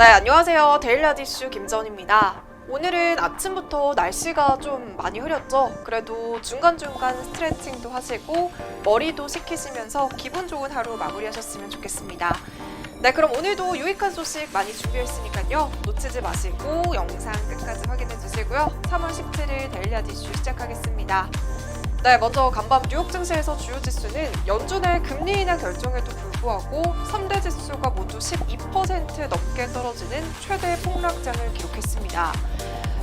네, 안녕하세요. 데일리하드 이슈 김지원입니다. 오늘은 아침부터 날씨가 좀 많이 흐렸죠. 그래도 중간중간 스트레칭도 하시고 머리도 식히시면서 기분 좋은 하루 마무리하셨으면 좋겠습니다. 네, 그럼 오늘도 유익한 소식 많이 준비했으니까요. 놓치지 마시고 영상 끝까지 확인해 주시고요. 3월 17일 데일리하드 이슈 시작하겠습니다. 네, 먼저 간밤 뉴욕 증시에서 주요 지수는 연준의 금리 인하 결정에도 불구하고 3대 지수가 모두 12% 넘게 떨어지는 최대 폭락장을 기록했습니다.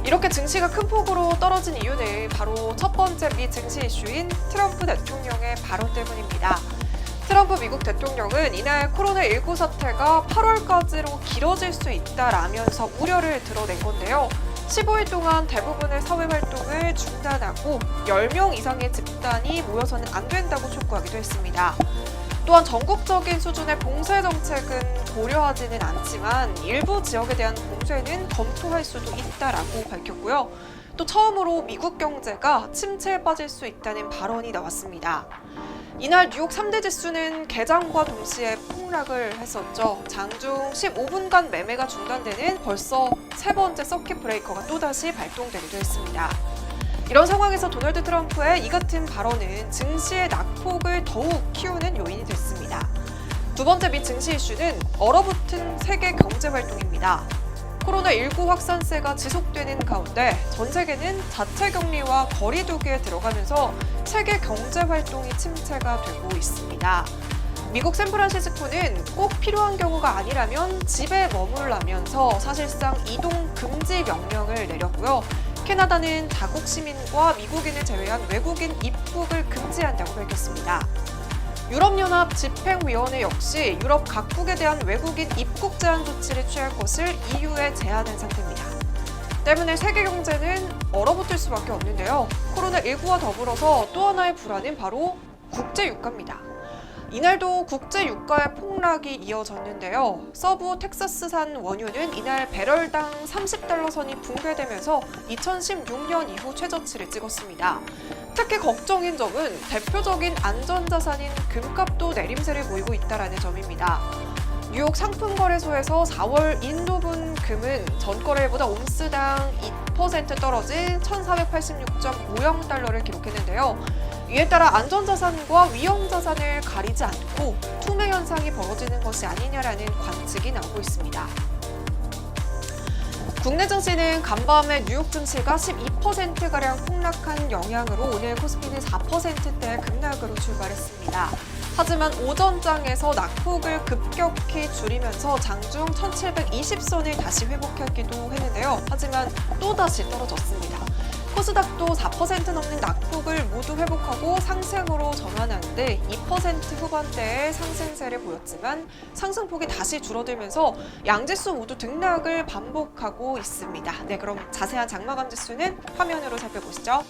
이렇게 증시가 큰 폭으로 떨어진 이유는 바로 첫 번째 미 증시 이슈인 트럼프 대통령의 발언 때문입니다. 트럼프 미국 대통령은 이날 코로나19 사태가 8월까지로 길어질 수 있다라면서 우려를 드러낸 건데요. 15일 동안 대부분의 사회활동을 중단하고 10명 이상의 집단이 모여서는 안 된다고 촉구하기도 했습니다. 또한 전국적인 수준의 봉쇄 정책은 고려하지는 않지만 일부 지역에 대한 봉쇄는 검토할 수도 있다라고 밝혔고요. 또 처음으로 미국 경제가 침체에 빠질 수 있다는 발언이 나왔습니다. 이날 뉴욕 3대 지수는 개장과 동시에 폭락을 했었죠. 장중 15분간 매매가 중단되는 벌써 세 번째 서킷 브레이커가 또다시 발동되기도 했습니다. 이런 상황에서 도널드 트럼프의 이 같은 발언은 증시의 낙폭을 더욱 키우는 요인이 됐습니다. 두 번째 미 증시 이슈는 얼어붙은 세계 경제 활동입니다. 코로나19 확산세가 지속되는 가운데 전 세계는 자체 격리와 거리 두기에 들어가면서 세계 경제 활동이 침체가 되고 있습니다. 미국 샌프란시스코는 꼭 필요한 경우가 아니라면 집에 머물라면서 사실상 이동 금지 명령을 내렸고요. 캐나다는 자국 시민과 미국인을 제외한 외국인 입국을 금지한다고 밝혔습니다. 유럽연합 집행위원회 역시 유럽 각국에 대한 외국인 입국 제한 조치를 취할 것을 EU에 제안한 상태입니다. 때문에 세계 경제는 얼어붙을 수밖에 없는데요. 코로나19와 더불어서 또 하나의 불안은 바로 국제 유가입니다. 이날도 국제 유가의 폭락이 이어졌는데요. 서부 텍사스산 원유는 이날 배럴당 30달러 선이 붕괴되면서 2016년 이후 최저치를 찍었습니다. 특히 걱정인 점은 대표적인 안전자산인 금값도 내림세를 보이고 있다는 점입니다. 뉴욕 상품거래소에서 4월 인도분 금은 전거래일보다 온스당 2% 떨어진 1,486.50달러를 기록했는데요. 이에 따라 안전자산과 위험자산을 가리지 않고 투매 현상이 벌어지는 것이 아니냐라는 관측이 나오고 있습니다. 국내 증시는 간밤에 뉴욕 증시가 12%가량 폭락한 영향으로 오늘 코스피는 4%대의 급락으로 출발했습니다. 하지만 오전장에서 낙폭을 급격히 줄이면서 장중 1720선을 다시 회복하기도 했는데요. 하지만 또다시 떨어졌습니다. 코스닥도 4% 넘는 낙폭을 모두 회복하고 상승으로 전환하는데 2% 후반대의 상승세를 보였지만 상승폭이 다시 줄어들면서 양지수 모두 등락을 반복하고 있습니다. 네, 그럼 자세한 장마감 지수는 화면으로 살펴보시죠.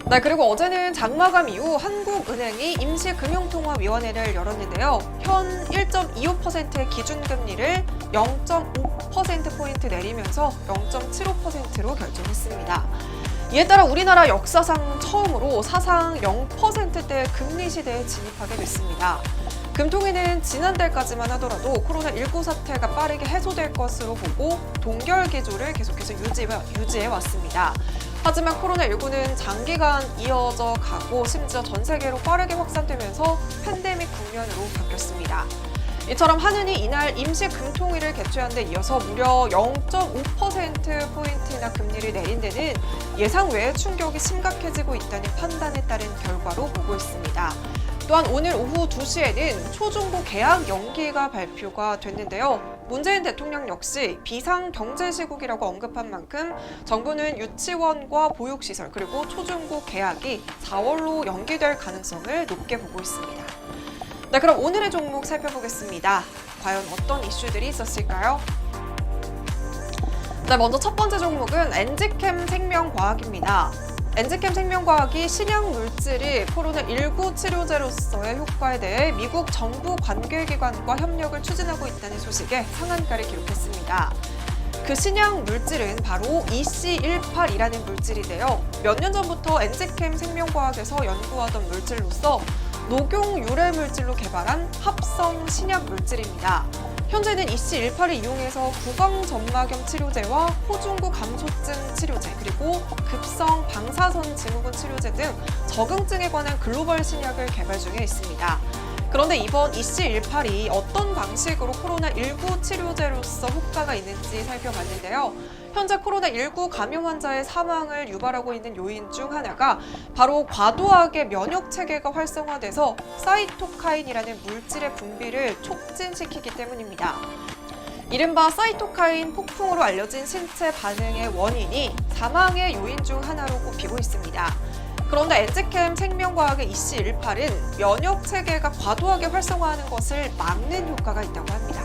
네, 그리고 어제는 장마감 이후 한국은행이 임시금융통화위원회를 열었는데요. 현 1.25%의 기준금리를 0.5%포인트 내리면서 0.75%로 결정했습니다. 이에 따라 우리나라 역사상 처음으로 사상 0%대 금리 시대에 진입하게 됐습니다. 금통위는 지난달까지만 하더라도 코로나19 사태가 빠르게 해소될 것으로 보고 동결 기조를 계속해서 유지해 왔습니다. 하지만 코로나19는 장기간 이어져 가고 심지어 전 세계로 빠르게 확산되면서 팬데믹 국면으로 바뀌었습니다. 이처럼 한은이 이날 임시금통위를 개최한 데 이어서 무려 0.5%포인트나 금리를 내린 데는 예상 외의 충격이 심각해지고 있다는 판단에 따른 결과로 보고 있습니다. 또한 오늘 오후 2시에는 초중고 개학 연기가 발표가 됐는데요. 문재인 대통령 역시 비상경제시국이라고 언급한 만큼 정부는 유치원과 보육시설 그리고 초중고 개학이 4월로 연기될 가능성을 높게 보고 있습니다. 네, 그럼 오늘의 종목 살펴보겠습니다. 과연 어떤 이슈들이 있었을까요? 네, 먼저 첫 번째 종목은 엔지캠 생명과학입니다. 엔지캠 생명과학이 신약 물질이 코로나19 치료제로서의 효과에 대해 미국 정부 관계기관과 협력을 추진하고 있다는 소식에 상한가를 기록했습니다. 그 신약 물질은 바로 EC18이라는 물질인데요. 몇 년 전부터 엔지캠 생명과학에서 연구하던 물질로서 녹용 유래 물질로 개발한 합성 신약 물질입니다. 현재는 EC18을 이용해서 구강점막염 치료제와 호중구 감소증 치료제, 그리고 급성 방사선 증후군 치료제 등 적응증에 관한 글로벌 신약을 개발 중에 있습니다. 그런데 이번 EC18이 어떤 방식으로 코로나19 치료제로서 효과가 있는지 살펴봤는데요. 현재 코로나19 감염 환자의 사망을 유발하고 있는 요인 중 하나가 바로 과도하게 면역 체계가 활성화돼서 사이토카인이라는 물질의 분비를 촉진시키기 때문입니다. 이른바 사이토카인 폭풍으로 알려진 신체 반응의 원인이 사망의 요인 중 하나로 꼽히고 있습니다. 그런데 엔지캠 생명과학의 EC18은 면역 체계가 과도하게 활성화하는 것을 막는 효과가 있다고 합니다.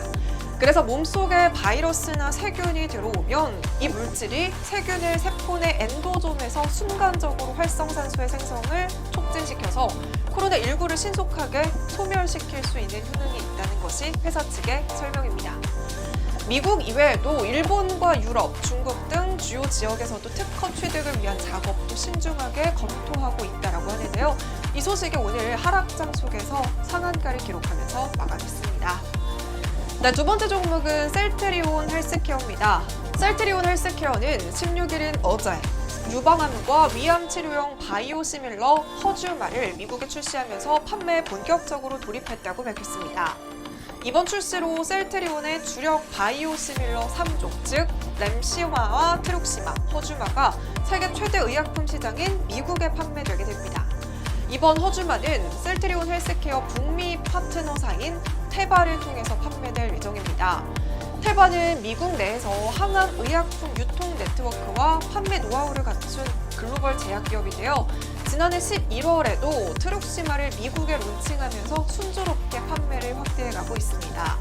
그래서 몸속에 바이러스나 세균이 들어오면 이 물질이 세균을 세포 내 엔도좀에서 순간적으로 활성산소의 생성을 촉진시켜서 코로나19를 신속하게 소멸시킬 수 있는 효능이 있다는 것이 회사 측의 설명입니다. 미국 이외에도 일본과 유럽, 중국 등 주요 지역에서도 특허 취득을 위한 작업도 신중하게 검토하고 있다고 하는데요. 이 소식이 오늘 하락장 속에서 상한가를 기록하면서 마감했습니다. 네, 두 번째 종목은 셀트리온 헬스케어입니다. 셀트리온 헬스케어는 16일인 어제 유방암과 위암 치료용 바이오시밀러 허주마를 미국에 출시하면서 판매에 본격적으로 돌입했다고 밝혔습니다. 이번 출시로 셀트리온의 주력 바이오시밀러 3종, 즉 램시마와 트룩시마, 허주마가 세계 최대 의약품 시장인 미국에 판매되게 됩니다. 이번 허주마는 셀트리온 헬스케어 북미 파트너사인 테바를 통해서 판매될 예정입니다. 테바는 미국 내에서 항암 의약품 유통 네트워크와 판매 노하우를 갖춘 글로벌 제약기업인데요. 지난해 11월에도 트룩시마를 미국에 론칭하면서 순조롭게 판매를 확대해가고 있습니다.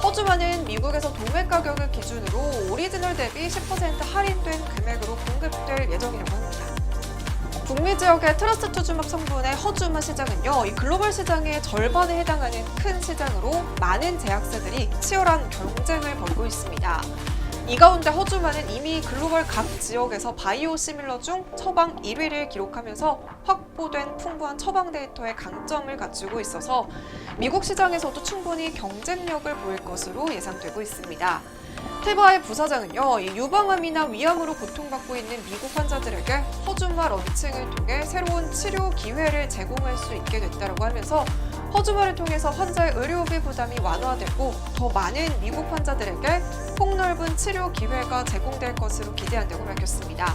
허주마는 미국에서 도매 가격을 기준으로 오리지널 대비 10% 할인된 금액으로 공급될 예정이라고 합니다. 북미 지역의 트러스트주막 성분의 허주마 시장은요, 이 글로벌 시장의 절반에 해당하는 큰 시장으로 많은 제약사들이 치열한 경쟁을 벌이고 있습니다. 이 가운데 허주마는 이미 글로벌 각 지역에서 바이오시밀러 중 처방 1위를 기록하면서 확보된 풍부한 처방 데이터의 강점을 갖추고 있어서 미국 시장에서도 충분히 경쟁력을 보일 것으로 예상되고 있습니다. 테바의 부사장은요, 이 유방암이나 위암으로 고통받고 있는 미국 환자들에게 허주마 런칭을 통해 새로운 치료 기회를 제공할 수 있게 됐다고 하면서 허주마를 통해서 환자의 의료비 부담이 완화되고 더 많은 미국 환자들에게 폭넓은 치료 기회가 제공될 것으로 기대한다고 밝혔습니다.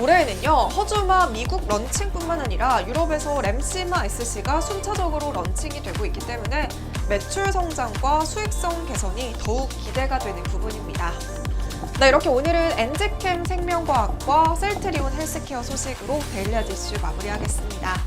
올해에는요, 허주마 미국 런칭뿐만 아니라 유럽에서 램시마 SC가 순차적으로 런칭이 되고 있기 때문에 매출 성장과 수익성 개선이 더욱 기대가 되는 부분입니다. 네, 이렇게 오늘은 엔지캠 생명과학과 셀트리온 헬스케어 소식으로 데일리아 이슈 마무리하겠습니다.